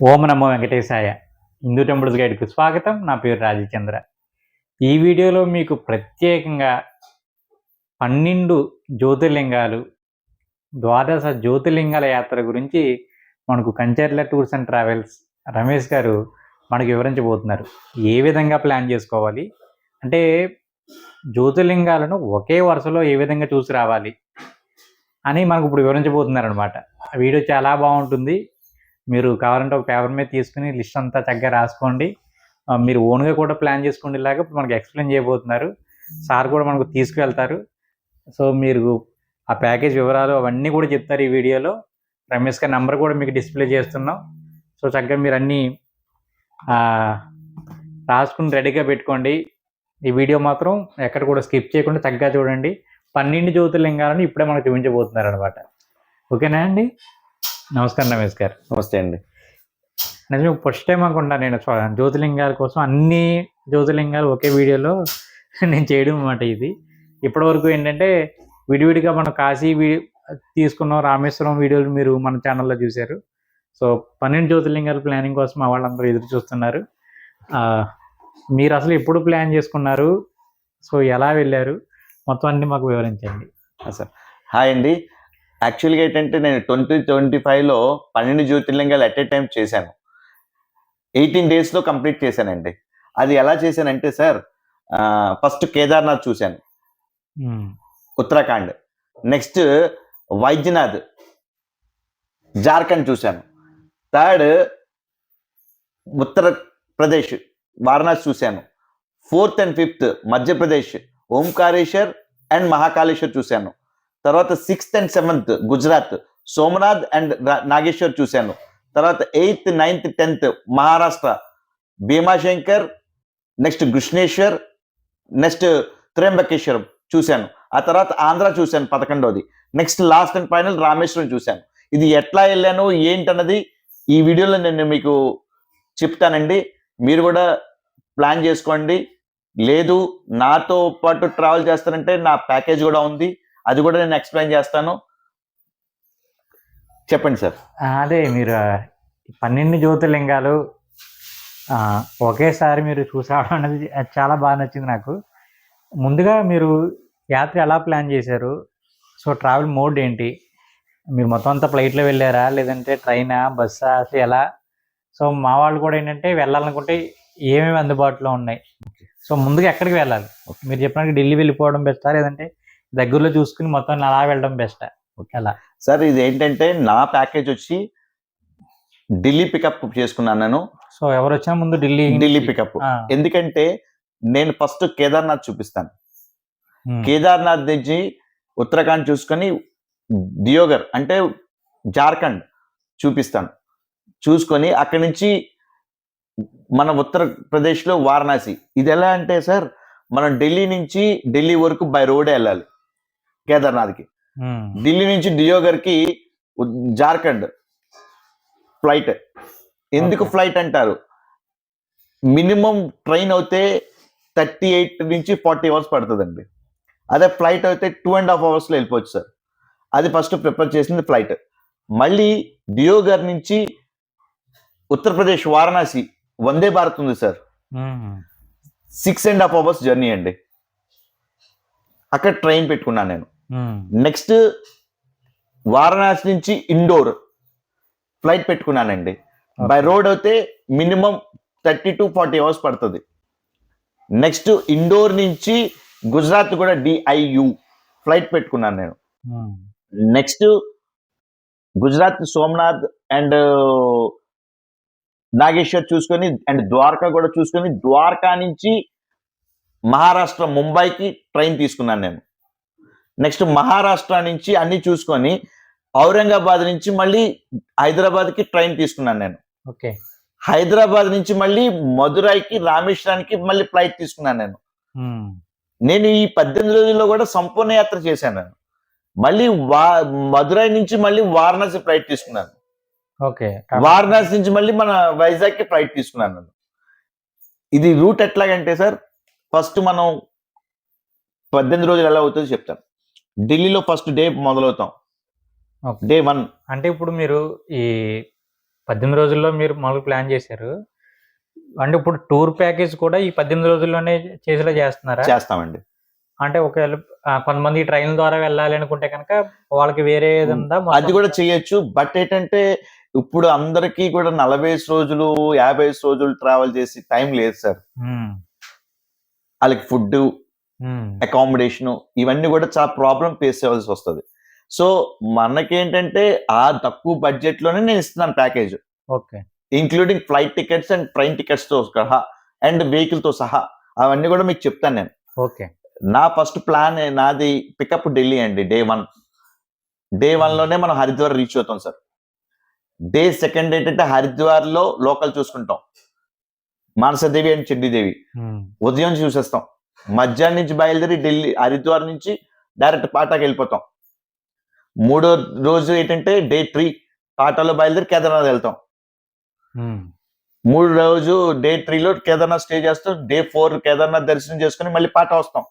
ఓం నమో వెంకటేశాయ. Hindu temples గైడ్‌కు స్వాగతం. నా పేరు రాజీవ్ చంద్ర. ఈ వీడియోలో మీకు ప్రత్యేకంగా 12 జ్యోతిర్లింగాలు, ద్వాదశ జ్యోతిర్లింగాల యాత్ర గురించి మనకు Kancharla tours and travels Ramesh గారు మనకు వివరించబోతున్నారు. ఏ విధంగా ప్లాన్ చేసుకోవాలి? అంటే జ్యోతిర్లింగాలను ఒకే వరుసలో ఏ విధంగా చూసి రావాలి అని మనకు ఇప్పుడు వివరించబోతున్నారనమాట. ఆ వీడియో చాలా బాగుంటుంది. మీరు కావాలంటే ఒక పేపర్ మీద తీసుకుని లిస్ట్ అంతా చక్కగా రాసుకోండి. మీరు ఓన్గా కూడా ప్లాన్ చేసుకోండి. ఇలాగా మనకు ఎక్స్ప్లెయిన్ చేయబోతున్నారు. సార్ కూడా మనకు తీసుకువెళ్తారు. సో మీరు ఆ ప్యాకేజ్ వివరాలు అవన్నీ కూడా చెప్తారు ఈ వీడియోలో. రమేష్ గారి నెంబర్ కూడా మీకు డిస్ప్లే చేస్తున్నాం. సో చక్కగా మీరు అన్నీ రాసుకుని రెడీగా పెట్టుకోండి. ఈ వీడియో మాత్రం ఎక్కడ కూడా స్కిప్ చేయకుండా చక్కగా చూడండి. 12 జ్యోతిర్లింగాలను ఇప్పుడే మనకు చూపించబోతున్నారు అనమాట. ఓకేనా అండి? నమస్కారం రమేష్ గారు. నమస్తే అండి. నిజమే ఫస్ట్ టైం అనుకుంటా నేను జ్యోతిర్లింగాల కోసం అన్ని జ్యోతిర్లింగాలు ఒకే వీడియోలో నేను చేయడం అన్నమాట. ఇది ఇప్పటివరకు ఏంటంటే విడివిడిగా మనం కాశీ తీసుకున్నాం, రామేశ్వరం వీడియోలు మీరు మన ఛానల్లో చూశారు. సో 12 జ్యోతిర్లింగాల ప్లానింగ్ కోసం మా వాళ్ళందరూ ఎదురు చూస్తున్నారు. మీరు అసలు ఎప్పుడు ప్లాన్ చేసుకున్నారు? సో ఎలా వెళ్ళారు? మొత్తం అన్ని మాకు వివరించండి. సార్ హాయ్ అండి. యాక్చువల్గా ఏంటంటే నేను 2025లో 12 జ్యోతిర్లింగాలు అట్ ఏ టైం చేశాను. 18 డేస్లో కంప్లీట్ చేశానండి. అది ఎలా చేశానంటే సార్, ఫస్ట్ కేదార్నాథ్ చూశాను, ఉత్తరాఖండ్. నెక్స్ట్ వైద్యనాథ్, జార్ఖండ్ చూశాను. థర్డ్ ఉత్తరప్రదేశ్, వారణాసి చూశాను. 4th and 5th Madhya Pradesh, Omkareshwar and Mahakaleshwar చూశాను. తర్వాత 6th and 7th Gujarat, Somnath and Nageshwar చూశాను. తర్వాత 8th, 9th, 10th Maharashtra, Bhimashankar, next Krishneshwar, next Trimbakeshwaram చూశాను. ఆ తర్వాత ఆంధ్ర చూశాను 11వది. Next last and final Rameswaram చూశాను. ఇది ఎట్లా వెళ్ళాను ఏంటన్నది ఈ వీడియోలో నేను మీకు చెప్తానండి. మీరు కూడా ప్లాన్ చేసుకోండి. లేదు నాతో పాటు ట్రావెల్ చేస్తానంటే నా ప్యాకేజ్ కూడా ఉంది, అది కూడా నేను ఎక్స్ప్లెయిన్ చేస్తాను. చెప్పండి సార్. అదే మీరు 12 జ్యోతిర్లింగాలు ఒకేసారి మీరు చూసావడం అనేది చాలా బాగా నచ్చింది నాకు. ముందుగా మీరు యాత్ర ఎలా ప్లాన్ చేశారు? సో ట్రావెల్ మోడ్ ఏంటి? మీరు మొత్తం అంతా ఫ్లైట్లో వెళ్ళారా, లేదంటే ట్రైనా, బస్సా, అసలు ఎలా? సో మా వాళ్ళు కూడా ఏంటంటే వెళ్ళాలనుకుంటే ఏమేమి అందుబాటులో ఉన్నాయి, సో ముందుగా ఎక్కడికి వెళ్ళాలి? మీరు చెప్పినట్టు ఢిల్లీ వెళ్ళిపోవడం బెస్టా, లేదంటే దగ్గరలో చూసుకుని మొత్తం అలా వెళ్ళడం బెస్టా? ఎలా సార్, ఇది ఏంటంటే నా ప్యాకేజ్ వచ్చి ఢిల్లీ పికప్ చేసుకున్నాను నేను. సో ఎవరు వచ్చినా ముందు ఢిల్లీ పికప్. ఎందుకంటే నేను ఫస్ట్ కేదార్నాథ్ చూపిస్తాను. కేదార్నాథ్ నుంచి ఉత్తరాఖండ్ చూసుకొని దియోగర్ అంటే జార్ఖండ్ చూపిస్తాను. చూసుకొని అక్కడి నుంచి మన ఉత్తరప్రదేశ్లో వారణాసి. ఇది ఎలా అంటే సార్, మనం ఢిల్లీ నుంచి ఢిల్లీ వరకు బై రోడే వెళ్ళాలి కేదార్నాథ్కి. ఢిల్లీ నుంచి డియోగర్కి జార్ఖండ్ ఫ్లైట్. ఎందుకు ఫ్లైట్ అంటారు? మినిమం ట్రైన్ అయితే 38 నుంచి 40 అవర్స్ పడుతుందండి. అదే ఫ్లైట్ అయితే 2.5 అవర్స్లో వెళ్ళిపోవచ్చు సార్. అది ఫస్ట్ ప్రిపేర్ చేసింది ఫ్లైట్. మళ్ళీ డియోగర్ నుంచి ఉత్తరప్రదేశ్ వారణాసి వందే భారత్ ఉంది సార్. 6.5 అవర్స్ జర్నీ అండి. అక్కడ ట్రైన్ పెట్టుకున్నాను నేను. నెక్స్ట్ వారణాసి నుంచి ఇండోర్ ఫ్లైట్ పెట్టుకున్నానండి. బై రోడ్ అయితే మినిమం 30 to 40 అవర్స్ పడుతుంది. నెక్స్ట్ ఇండోర్ నుంచి గుజరాత్ కూడా DIU ఫ్లైట్ పెట్టుకున్నాను నేను. నెక్స్ట్ గుజరాత్ సోమనాథ్ అండ్ నాగేశ్వర్ చూసుకొని అండ్ ద్వారకా కూడా చూసుకొని, ద్వారకా నుంచి మహారాష్ట్ర ముంబైకి ట్రైన్ తీసుకున్నాను నేను. నెక్స్ట్ మహారాష్ట్ర నుంచి అన్ని చూసుకొని ఔరంగాబాద్ నుంచి మళ్ళీ హైదరాబాద్కి ట్రైన్ తీసుకున్నాను నేను. ఓకే. హైదరాబాద్ నుంచి మళ్ళీ మధురైకి, రామేశ్వరానికి మళ్ళీ ఫ్లైట్ తీసుకున్నాను నేను. నేను ఈ 18 రోజుల్లో కూడా సంపూర్ణ యాత్ర చేశాను నేను. మళ్ళీ మధురై నుంచి మళ్ళీ వారణాసి ఫ్లైట్ తీసుకున్నాను. ఓకే. వారణాసి నుంచి మళ్ళీ మన వైజాగ్కి ఫ్లైట్ తీసుకున్నాను నేను. ఇది రూట్ ఎట్లాగంటే సార్, ఫస్ట్ మనం 18 రోజులు ఎలా అవుతుందో చెప్తాను. ఢిల్లీలో ఫస్ట్ డే మొదలవుతాం. డే 1 అంటే ఇప్పుడు మీరు ఈ 18 రోజుల్లో మీరు మామూలుగా ప్లాన్ చేశారు. అంటే ఇప్పుడు టూర్ ప్యాకేజ్ కూడా ఈ 18 రోజుల్లోనే చేసేలా చేస్తున్నారా? చేస్తామండి. అంటే ఒకవేళ కొంతమంది ట్రైన్ ద్వారా వెళ్ళాలి అనుకుంటే కనుక వాళ్ళకి వేరే ఏది ఉందా? అది కూడా చేయొచ్చు. బట్ ఏంటంటే ఇప్పుడు అందరికీ కూడా 45 రోజులు, 50 రోజులు ట్రావెల్ చేసి టైం లేదు సార్. హ్మ్. వాళ్ళకి ఫుడ్డు, హ్మ్. అకామిడేషను ఇవన్నీ కూడా చాలా ప్రాబ్లమ్ ఫేస్ చేయాల్సి వస్తది. సో, మనకేంటంటే ఆ తక్కువ బడ్జెట్‌లోనే నేను ఇస్తున్నాను package. Okay. Including flight tickets and train టికెట్స్‌తో సహా అండ్ వెహికల్‌తో సహా అవన్నీ కూడా మీకు చెప్తాను నేను. ఓకే. నా ఫస్ట్ ప్లాన్ నాది పికప్ ఢిల్లీ అండి డే 1. డే 1లోనే మనం హరిద్వార్ రీచ్ అవుతాం సార్. డే 2 ఏంటంటే హరిద్వార్‌లో లోకల్ చూసుకుంటాం. మానసదేవి అండ్ చండీదేవి. హ్మ్. ఉదయం చూసేస్తాం. మధ్యాహ్నం నుంచి బయలుదేరి ఢిల్లీ హరిద్వార్ నుంచి డైరెక్ట్ పాటాకి వెళ్ళిపోతాం. మూడో రోజు ఏంటంటే డే 3 పాటాలో బయలుదేరి కేదార్నాథ్ వెళ్తాం. హ్మ్. మూడో రోజు డే 3లో కేదార్నాథ్ స్టే చేస్తాం. డే 4 కేదార్నాథ్ దర్శనం చేసుకొని మళ్ళీ పాటా వస్తాం.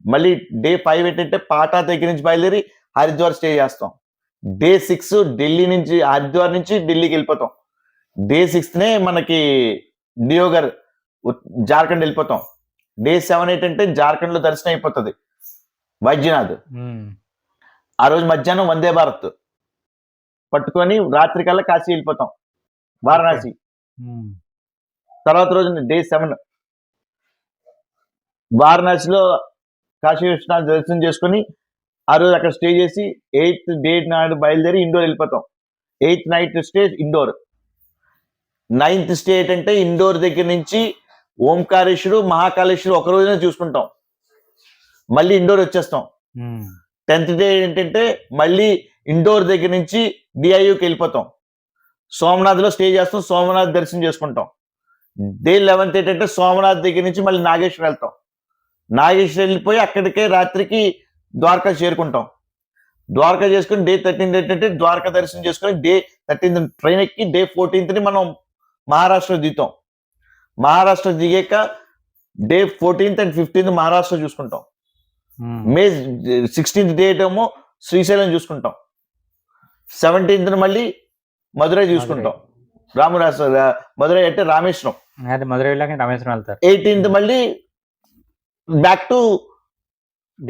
మళ్ళీ డే 5 ఏంటంటే పాటా దగ్గర నుంచి బయలుదేరి హరిద్వార్ స్టే చేస్తాం. డే 6 ఢిల్లీ నుంచి హరిద్వార్ నుంచి ఢిల్లీకి వెళ్ళిపోతాం. డే 6నే మనకి డియోగర్ జార్ఖండ్ వెళ్ళిపోతాం. డే 7 ఏంటంటే జార్ఖండ్‌లో దర్శనం అయిపోతది. వైద్యనాథ్. హ్మ్. ఆ రోజు మధ్యాహ్నం వందే భారత్ పట్టుకొని రాత్రికల్లా కాశీ వెళ్ళిపోతాం. వారణాసి. హ్మ్. తర్వాత రోజు డే 7 వారణాసిలో కాశీ విశ్వనాథ్ దర్శనం చేసుకొని ఆ రోజు అక్కడ స్టే చేసి 8th డే నాడు బయలుదేరి ఇండోర్ వెళ్ళిపోతాం. 8th night stay Indore. 9th stay ఏంటంటే ఇండోర్ దగ్గర నుంచి ఓంకారేశ్వరు, మహాకాళేశ్వరు ఒక రోజునే చూసుకుంటాం. మళ్ళీ ఇండోర్ వచ్చేస్తాం. హ్మ్. 10th డే ఏంటంటే మళ్ళీ ఇండోర్ దగ్గర నుంచి డిఐయుకి వెళ్ళిపోతాం. సోమనాథ్‌లో స్టే చేస్తాం. సోమనాథ్ దర్శనం చేసుకుంటాం. డే 11th ఏంటంటే సోమనాథ్ దగ్గర నుంచి మళ్ళీ నాగేశ్వరం వెళ్తాం. నాగేశ్వరం వెళ్ళిపోయి అక్కడికే రాత్రికి ద్వారకా చేరుకుంటాం. ద్వారకా చేసుకొని డే 13 ఏంటంటే ద్వారకా దర్శనం చేసుకొని డే 13 ట్రైన్ ఎక్కి డే 14ని మనం మహారాష్ట్ర దిగుతాం. మహారాష్ట్ర దిగాక day 14th and 15th Maharashtra చూసుకుంటాం. హ్మ్. మే 16th డేట్ ఏమో శ్రీశైలం చూసుకుంటాం. 17th మళ్ళీ మదురై చూసుకుంటాం. మదురై అంటే రామేశ్వరం. అదే మధురై వెళ్ళాక రామేశ్వరం వెళ్తారు. 18th మళ్ళీ బ్యాక్ టు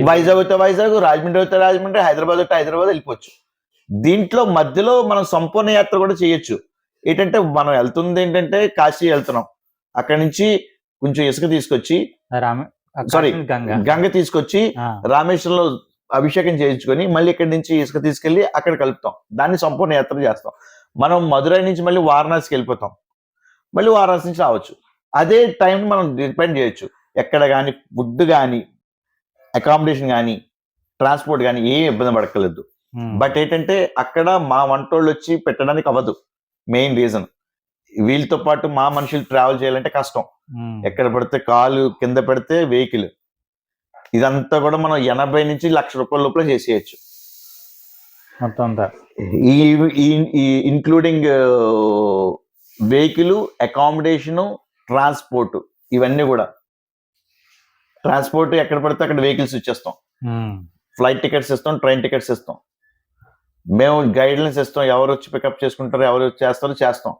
వైజాగ్ అయితే వైజాగ్, రాజమండ్రి అయితే రాజమండ్రి, హైదరాబాద్ అయితే హైదరాబాద్ వెళ్ళిపోవచ్చు. దీంట్లో మధ్యలో మనం సంపూర్ణ యాత్ర కూడా చేయొచ్చు. ఏంటంటే మనం వెళ్తుంది ఏంటంటే కాశీ వెళ్తున్నాం. అక్కడి నుంచి కొంచెం ఇసుక తీసుకొచ్చి సారీ గంగ తీసుకొచ్చి ఆ. రామేశ్వరంలో అభిషేకం చేయించుకొని మళ్ళీ ఇక్కడి నుంచి ఇసుక తీసుకెళ్లి అక్కడ కలుపుతాం. దాన్ని సంపూర్ణ యాత్ర చేస్తాం. మనం మదురై నుంచి మళ్ళీ వారణాసికి వెళ్ళిపోతాం. మళ్ళీ వారణాసి నుంచి రావచ్చు. అదే టైం మనం డిపెండ్ చేయొచ్చు. ఎక్కడ కానీ ఫుడ్ కానీ అకామిడేషన్ కానీ ట్రాన్స్పోర్ట్ కానీ ఏ ఇబ్బంది పడక్కర్లేదు. హ్మ్. బట్ ఏంటంటే అక్కడ మా వంటోళ్ళు వచ్చి పెట్టడానికి అవ్వదు. మెయిన్ రీజన్ వీళ్ళతో పాటు మా మనుషులు ట్రావెల్ చేయాలంటే కష్టం. హ్మ్. ఎక్కడ పడితే కాలు కింద పెడితే వెహికల్ ఇదంతా కూడా మనం 80 నుంచి ₹1,00,000 లోపల చేసేయచ్చు. మొత్తం అంతా ఈ ఇంక్లూడింగ్ వెహికల్, అకామిడేషను, ట్రాన్స్పోర్ట్ ఇవన్నీ కూడా. ట్రాన్స్పోర్ట్ ఎక్కడ పడితే అక్కడ వెహికల్స్ ఇచ్చేస్తాం. హ్మ్. ఫ్లైట్ టికెట్స్ ఇస్తాం, ట్రైన్ టికెట్స్ ఇస్తాం. మేము గైడ్లైన్స్ ఇస్తాం. ఎవరు వచ్చి పికప్ చేసుకుంటారో, ఎవరు వచ్చి చేస్తారో చేస్తాం.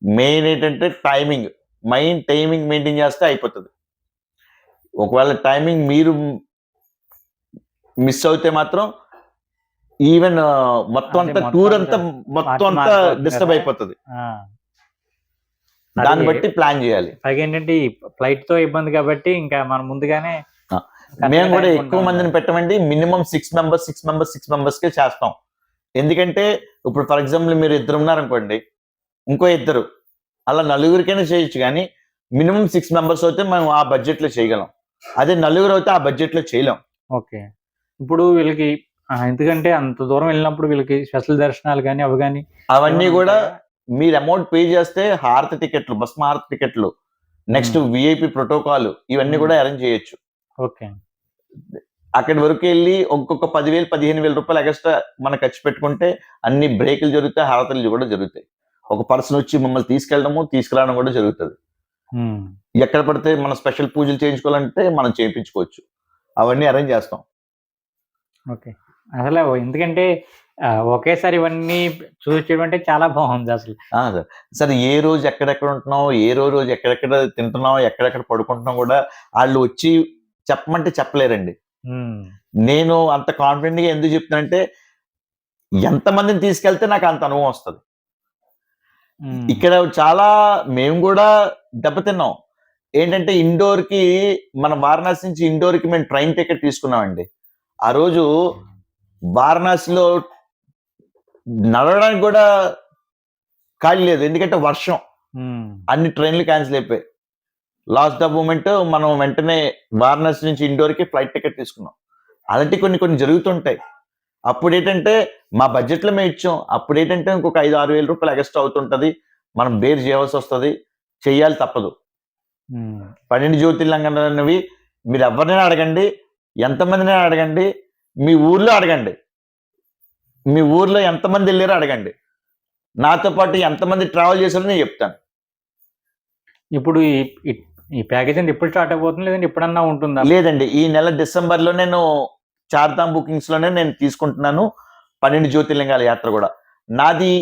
మెయిన్ ఏంటంటే టైమింగ్ మెయింటైన్ చేస్తే అయిపోతుంది. ఒకవేళ టైమింగ్ మీరు మిస్ అవుతే మాత్రం ఈవెన్ మొత్తం అదే అంతా మొత్తం టూర్ అంతా అంతా మొత్తం అంతా మారిపోతుంది డిస్టర్బ్ కదా. అయిపోతుంది. ఆ. దాన్ని అది బట్టి ప్లాన్ చేయాలి. పైగా ఏంటంటే ఈ ఫ్లైట్ తో ఇబ్బంది కాబట్టి ఇంకా మనం ముందుగానే మేము కూడా కరెక్ట్‌గా ఎక్కువ టైంకి మందిని ఉండాలి. పెట్టమండి. మినిమం 6 మెంబర్స్కే చేస్తాం. ఎందుకంటే ఇప్పుడు ఫర్ ఎగ్జాంపుల్ మీరు ఇద్దరు ఉన్నారనుకోండి, ఇంకో ఇద్దరు అలా నలుగురికైనా చేయొచ్చు. కానీ మినిమం 6 మెంబర్స్ అయితే మనం ఆ బడ్జెట్ లో చేయగలం. అదే నలుగురు అయితే ఆ బడ్జెట్ లో చేయలేం. ఓకే. ఇప్పుడు వీళ్ళకి ఎందుకంటే అంత దూరం వెళ్ళినప్పుడు వీళ్ళకి స్పెషల్ దర్శనాలు కానీ అవి కానీ అవన్నీ ఏమైనా కూడా ఉంటాయా? మీరు అమౌంట్ పే చేస్తే హారతి టికెట్లు, భస్మ హారతి టికెట్లు, నెక్స్ట్ విఐపి ప్రోటోకాల్ ఇవన్నీ కూడా అరేంజ్ చేయొచ్చు. ఓకే. అక్కడి వరకు వెళ్ళి ఒక్కొక్క 10,000, ₹15,000 ఎక్స్ట్రా మనం ఖర్చు పెట్టుకుంటే అన్ని బ్రేకులు జరుగుతాయి, హారతలు కూడా జరుగుతాయి. ఒక పర్సన్ వచ్చి మమ్మల్ని తీసుకెళ్ళడము, తీసుకురావడం కూడా జరుగుతుంది. హ్మ్. ఎక్కడ పడితే మనం స్పెషల్ పూజలు చేయించుకోవాలంటే మనం చేయించుకోవచ్చు. అవన్నీ అరేంజ్ చేస్తాం. ఓకే. అసలు ఎందుకంటే ఒకేసారి ఇవన్నీ చూపించడం అంటే చాలా బాగుంది అసలు. సార్ సార్ ఏ రోజు ఎక్కడెక్కడ ఉంటున్నాం, ఏ రోజు ఎక్కడెక్కడ తింటున్నాం, ఎక్కడెక్కడ పడుకుంటున్నాం కూడా వాళ్ళు వచ్చి చెప్పమంటే చెప్పలేరండి. ఉమ్, నేను అంత కాన్ఫిడెంట్గా ఎందుకు చెప్తున్నానంటే ఎంతమందిని తీసుకెళ్తే నాకు అంత అనుభవం వస్తుంది. ఉమ్, ఇక్కడ చాలా మేము కూడా దెబ్బతిన్నాం. ఏంటంటే ఇండోర్‌కి మన వారణాసి నుంచి ఇండోర్‌కి మేము ట్రైన్ టికెట్ తీసుకున్నామండి. ఆ రోజు వారణాసిలో నడవడానికి కూడా ఖాళీ లేదు. ఎందుకంటే వర్షం. ఉమ్, అన్ని ట్రైన్‌లు క్యాన్సిల్ అయిపోయాయి. లాస్ట్ ద మూమెంట్ మనం వెంటనే వారణాసి నుంచి ఇండోర్‌కి ఫ్లైట్ టికెట్ తీసుకున్నాం. అలాంటివి కొన్ని కొన్ని జరుగుతుంటాయి. అప్పుడేంటంటే మా బడ్జెట్‌లో మేము ఇచ్చాం. అప్పుడేంటంటే ఇంకొక 5,000, 6,000 రూపాయలు ఎక్స్‌ట్రా అవుతుంటది. మనం బేర్ చేయవలసొస్తది. చెయ్యాలి తప్పదు. ఉమ్. 12 జ్యోతిర్లింగాలన్నవి మీరు ఎవరినైనా అడగండి. ఎంతమందినైనా అడగండి. మీ ఊర్లో అడగండి. మీ ఊర్లో ఎంతమంది ఎళ్లారో అడగండి. నాతో పాటు ఎంతమంది ట్రావెల్ చేశారో నేను చెప్తాను. ఇప్పుడు ఈ ఈ- ఈ ప్యాకేజ్ అంటే ఎప్పుడు స్టార్ట్ అయిపోతుంది, లేదంటే ఎప్పుడన్నా ఉంటుందా? లేదండి. ఈ నెల డిసెంబర్‌లో నేను చార్ధామ్ బుకింగ్స్‌లోనే నేను తీసుకుంటున్నాను. 12 జ్యోతిర్లింగాల యాత్ర గూడా. నాది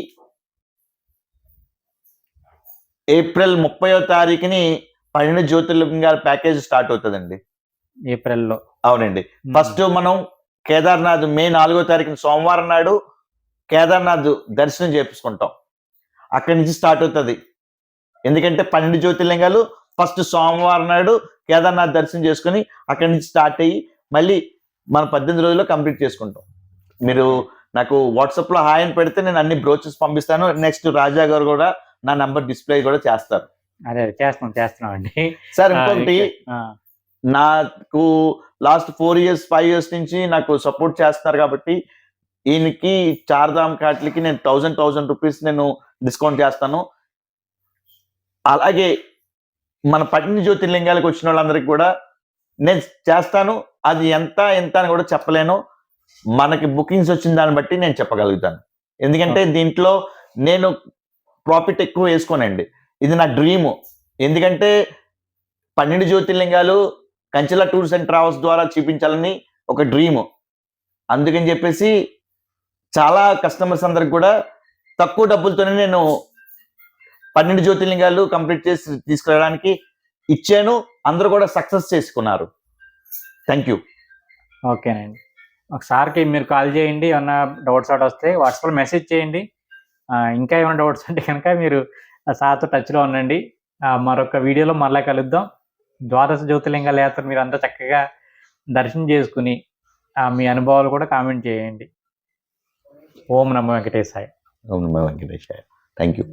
ఏప్రిల్ 30వ తారీఖుని 12 జ్యోతిర్లింగాల ప్యాకేజ్ స్టార్ట్ అవుతదండి. ఏప్రిల్‌లో. అవునండి. ఫస్ట్ మనం కేదార్‌నాథ్ మే 4వ తారీఖున సోమవారం నాడు కేదార్‌నాథ్ దర్శనం చేపించుకుంటాం. అక్కడి నుంచి స్టార్ట్ అవుతది. ఎందుకంటే 12 జ్యోతిర్లింగాలు ఫస్ట్ సోమవారం నాడు కేదార్‌నాథ్ దర్శనం చేసుకొని అక్కడి నుంచి స్టార్ట్ అయ్యి మళ్ళీ మనం 18 రోజుల్లో కంప్లీట్ చేసుకుంటాం. మీరు నాకు వాట్సాప్‌లో హాయ్ అని పెడితే నేను అన్ని బ్రోచర్స్ పంపిస్తాను. నెక్స్ట్ రాజా గారు కూడా నా నంబర్ డిస్‌ప్లే కూడా చేస్తారు. అదే చేస్తున్నామండి. సార్ ఆ, ఇంకొకటి ఆ, నాకు లాస్ట్ 4 ఇయర్స్, 5 ఇయర్స్ నుంచి నాకు సపోర్ట్ చేస్తున్నారు కాబట్టి ఈయనకి చార్ధామ్ కాట్లకి నేను 1000 రూపీస్ నేను డిస్కౌంట్ చేస్తాను. అలాగే మన 12 జ్యోతిర్లింగాలకు వచ్చిన వాళ్ళందరికీ కూడా నేను చేస్తాను. అది ఎంత అని కూడా చెప్పలేను. మనకి బుకింగ్స్ వచ్చిన దాన్ని బట్టి నేను చెప్పగలుగుతాను. ఎందుకంటే దీంట్లో నేను ప్రాఫిట్ ఎక్కువ వేసుకోనండి. ఇది నా డ్రీము. ఎందుకంటే 12 జ్యోతిర్లింగాలు కంచెల టూర్స్ అండ్ ట్రావెల్స్ ద్వారా చూపించాలని ఒక డ్రీము. అందుకని చెప్పేసి చాలా కస్టమర్స్ అందరికి కూడా తక్కువ డబ్బులతోనే నేను 12 జ్యోతిర్లింగాలు కంప్లీట్ చేసి తీసుకెళ్ళడానికి ఇచ్చాను. అందరూ కూడా సక్సెస్ చేసుకున్నారు. Thank you. ఓకేనండి. ఒకసారికి మీరు కాల్ చేయండి. ఏమన్నా డౌట్స్ వస్తే వాట్సాప్‌లో మెసేజ్ చేయండి. ఇంకా ఏమైనా డౌట్స్ ఉంటే కనుక మీరు సార్‌తో టచ్‌లో ఉండండి. మరొక వీడియోలో మరలా కలుద్దాం. ద్వాదశ జ్యోతిర్లింగాల యాత్ర మీరంతా చక్కగా దర్శనం చేసుకుని మీ అనుభవాలు కూడా కామెంట్ చేయండి. ఓం నమో వెంకటేశాయ. ఓం నమో వెంకటేశాయ. Thank you.